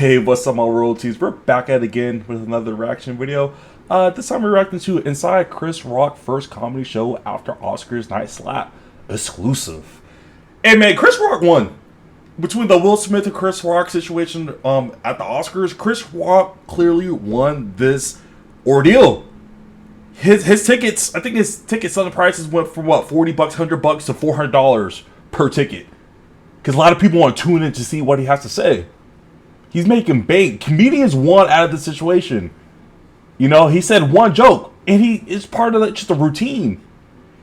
Hey, what's up, my royalties? We're back at it again with another reaction video. This time we're reacting to Inside Chris Rock first comedy show after Oscars Night Slap exclusive. Hey man, Chris Rock won. Between the Will Smith and Chris Rock situation at the Oscars, Chris Rock clearly won this ordeal. His tickets, I think his ticket selling prices went from what, $40, $100 to $400 per ticket. Because a lot of people want to tune in to see what he has to say. He's making bank. Comedians won out of the situation. You know, he said one joke, and it's part of just a routine.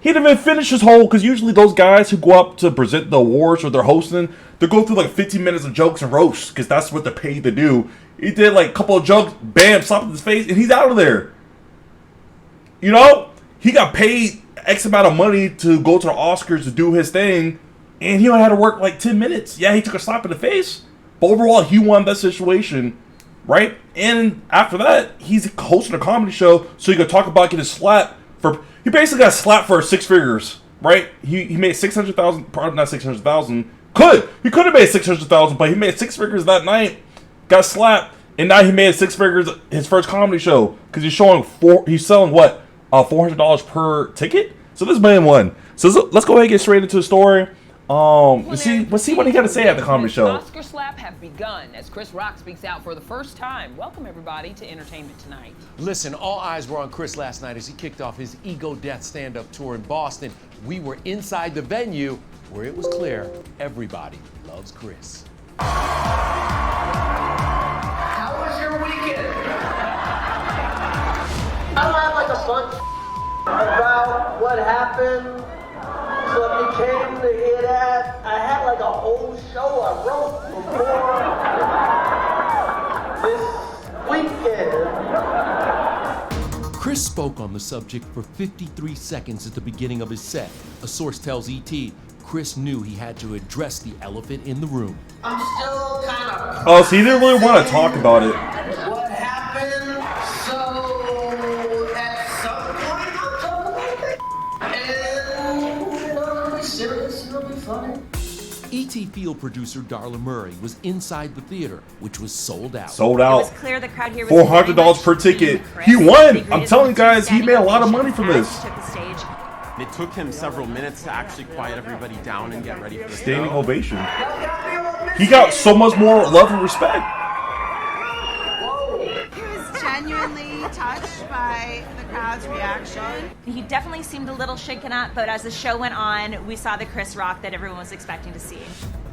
He didn't even finish his whole, because usually those guys who go up to present the awards or they're hosting, they go through like 15 minutes of jokes and roasts, because that's what they're paid to do. He did like a couple of jokes, bam, slapped in his face, and he's out of there. You know, he got paid X amount of money to go to the Oscars to do his thing, and he only had to work like 10 minutes. Yeah, he took a slap in the face, but overall, he won that situation, right? And after that, he's hosting a comedy show, so he could talk about getting slapped for. He basically got slapped for six figures, right? He made 600,000, probably not 600,000. He could have made 600,000, but he made six figures that night. Got slapped, and now he made six figures his first comedy show because he's selling what, $400 per ticket. So this man won. So let's go ahead and get straight into the story. Let's see what he got to say at the comedy show. Oscar slap have begun as Chris Rock speaks out for the first time. Welcome everybody to Entertainment Tonight. Listen, all eyes were on Chris last night as he kicked off his Ego Death stand-up tour in Boston. We were inside the venue where it was clear everybody loves Chris. How was your weekend? I don't have like a bunch about what happened. So if you came to hear that, I had like a whole show I wrote before this weekend. Chris spoke on the subject for 53 seconds at the beginning of his set. A source tells ET, Chris knew he had to address the elephant in the room. I'm still kind of... Oh, so he didn't really want to talk about it. What happened? So at some point I'll talk about it. And it'll be serious, it'll be funny. ET field producer Darla Murray was inside the theater, which was sold out. Sold out. It was clear the crowd here was $400 per ticket. He won. I'm telling you guys, he made a lot of money from this. It took him several minutes to actually quiet everybody down and get ready for the Standing show. ovation. He got so much more love and respect. He was genuinely touched by the crowd's reaction. He definitely seemed a little shaken up, but as the show went on, we saw the Chris Rock that everyone was expecting to see.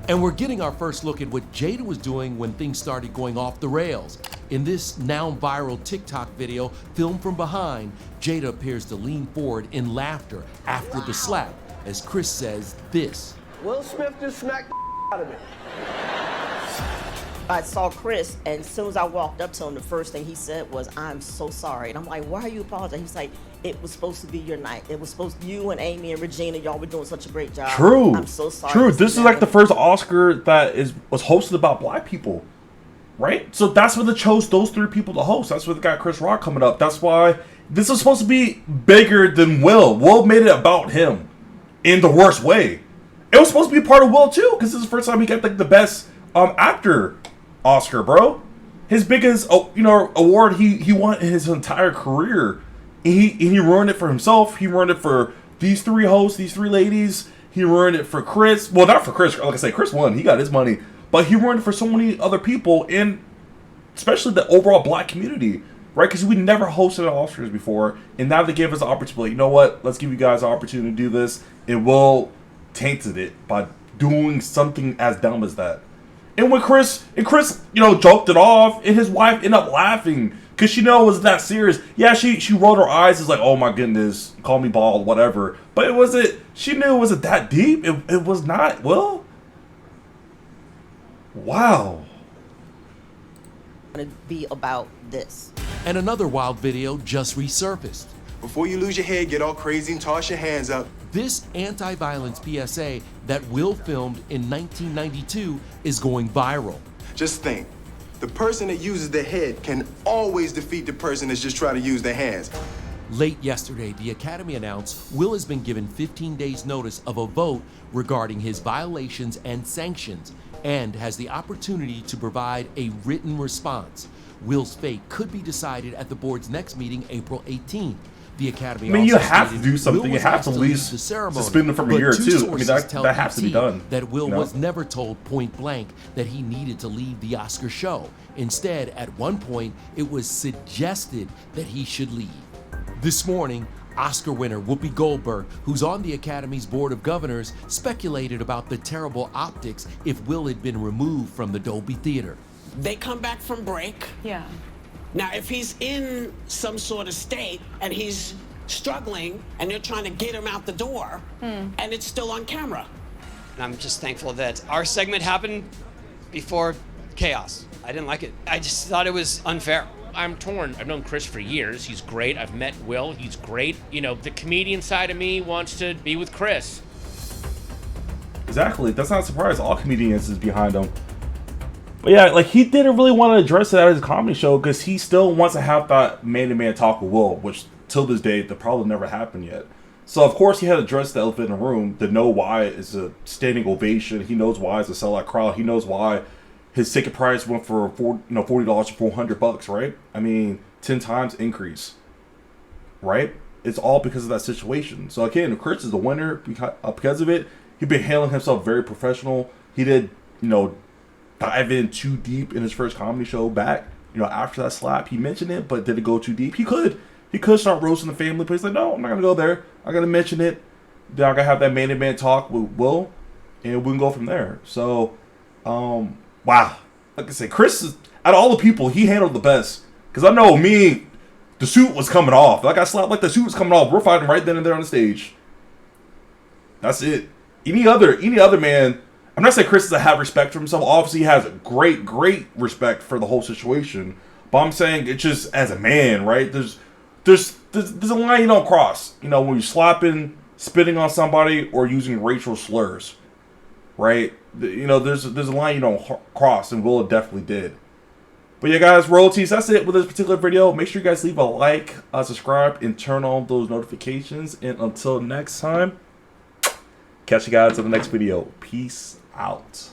And we're getting our first look at what Jada was doing when things started going off the rails. In this now viral TikTok video filmed from behind, Jada appears to lean forward in laughter after the slap as Chris says this. Will Smith just smacked the out of me. I saw Chris, and as soon as I walked up to him, the first thing he said was, "I'm so sorry." And I'm like, "Why are you apologizing?" He's like, "It was supposed to be your night. It was supposed to, you and Amy and Regina, y'all were doing such a great job. True. I'm so sorry." True. This is like the first Oscar that was hosted about black people, right? So that's why they chose those three people to host. That's why they got Chris Rock coming up. That's why this is supposed to be bigger than Will. Will made it about him in the worst way. It was supposed to be part of Will too, because this is the first time he got like the best actor Oscar, bro. His biggest award he won in his entire career. He ruined it for himself. He ruined it for these three hosts, these three ladies. He ruined it for Chris. Well, not for Chris. Like I say, Chris won. He got his money. But he ruined it for so many other people, and especially the overall black community, right? Because we never hosted an Oscars before, and now they gave us the opportunity. You know what? Let's give you guys an opportunity to do this. And Will tainted it by doing something as dumb as that. And when Chris, joked it off, and his wife ended up laughing because she knew it was that serious. Yeah, she rolled her eyes. It's like, oh my goodness, call me bald, whatever. But it wasn't. She knew it wasn't that deep. It was not. Well, wow. To be about this. And another wild video just resurfaced. Before you lose your head, get all crazy and toss your hands up. This anti-violence PSA that Will filmed in 1992 is going viral. Just think, the person that uses their head can always defeat the person that's just trying to use their hands. Late yesterday, the Academy announced Will has been given 15 days notice of a vote regarding his violations and sanctions. and has the opportunity to provide a written response. Will's fate could be decided at the board's next meeting, April 18th. The Academy. I mean, you also have to stated do something. Will You was have asked to at leave least the ceremony, suspend him from a but year or two two. I mean, sources tell that has to be ET done. That Will you know? was never told point blank that he needed to leave the Oscar show. Instead, at one point, it was suggested that he should leave. This morning, Oscar winner Whoopi Goldberg, who's on the Academy's Board of Governors, speculated about the terrible optics if Will had been removed from the Dolby Theater. They come back from break. Yeah. Now, if he's in some sort of state and he's struggling and they're trying to get him out the door and it's still on camera. And I'm just thankful that our segment happened before chaos. I didn't like it. I just thought it was unfair. I'm torn. I've known Chris for years. He's great. I've met Will. He's great. You know, the comedian side of me wants to be with Chris. Exactly. That's not a surprise. All comedians is behind him. But yeah, like, he didn't really want to address it at his comedy show because he still wants to have that man-to-man talk with Will, which till this day, that probably never happened yet. So of course he had to address the elephant in the room. To know why it's a standing ovation. He knows why it's a sellout crowd. He knows why his ticket price went for $40 to $400, right? I mean, 10 times increase, right? It's all because of that situation. So again, Chris is the winner because of it. He's been handling himself very professional. He did, dive in too deep in his first comedy show back. After that slap, he mentioned it, but did it go too deep? He could start roasting the family, but he's like, no, I'm not gonna go there. I'm gonna mention it. Then I'm gonna have that man-to-man talk with Will, and we can go from there. So, wow. Like I said, Chris is, out of all the people, he handled the best. Because I know me, the suit was coming off. Like, I slapped, like the suit was coming off. We're fighting right then and there on the stage. That's it. Any other man, I'm not saying Chris doesn't have respect for himself. Obviously, he has a great respect for the whole situation. But I'm saying it's just as a man, right? There's a line you don't cross. When you're slapping, spitting on somebody, or using racial slurs, right? There's a line you don't cross, and Will definitely did. But yeah, guys, royalties, that's it with this particular video. Make sure you guys leave a like, subscribe, and turn on those notifications. And until next time, catch you guys in the next video. Peace out.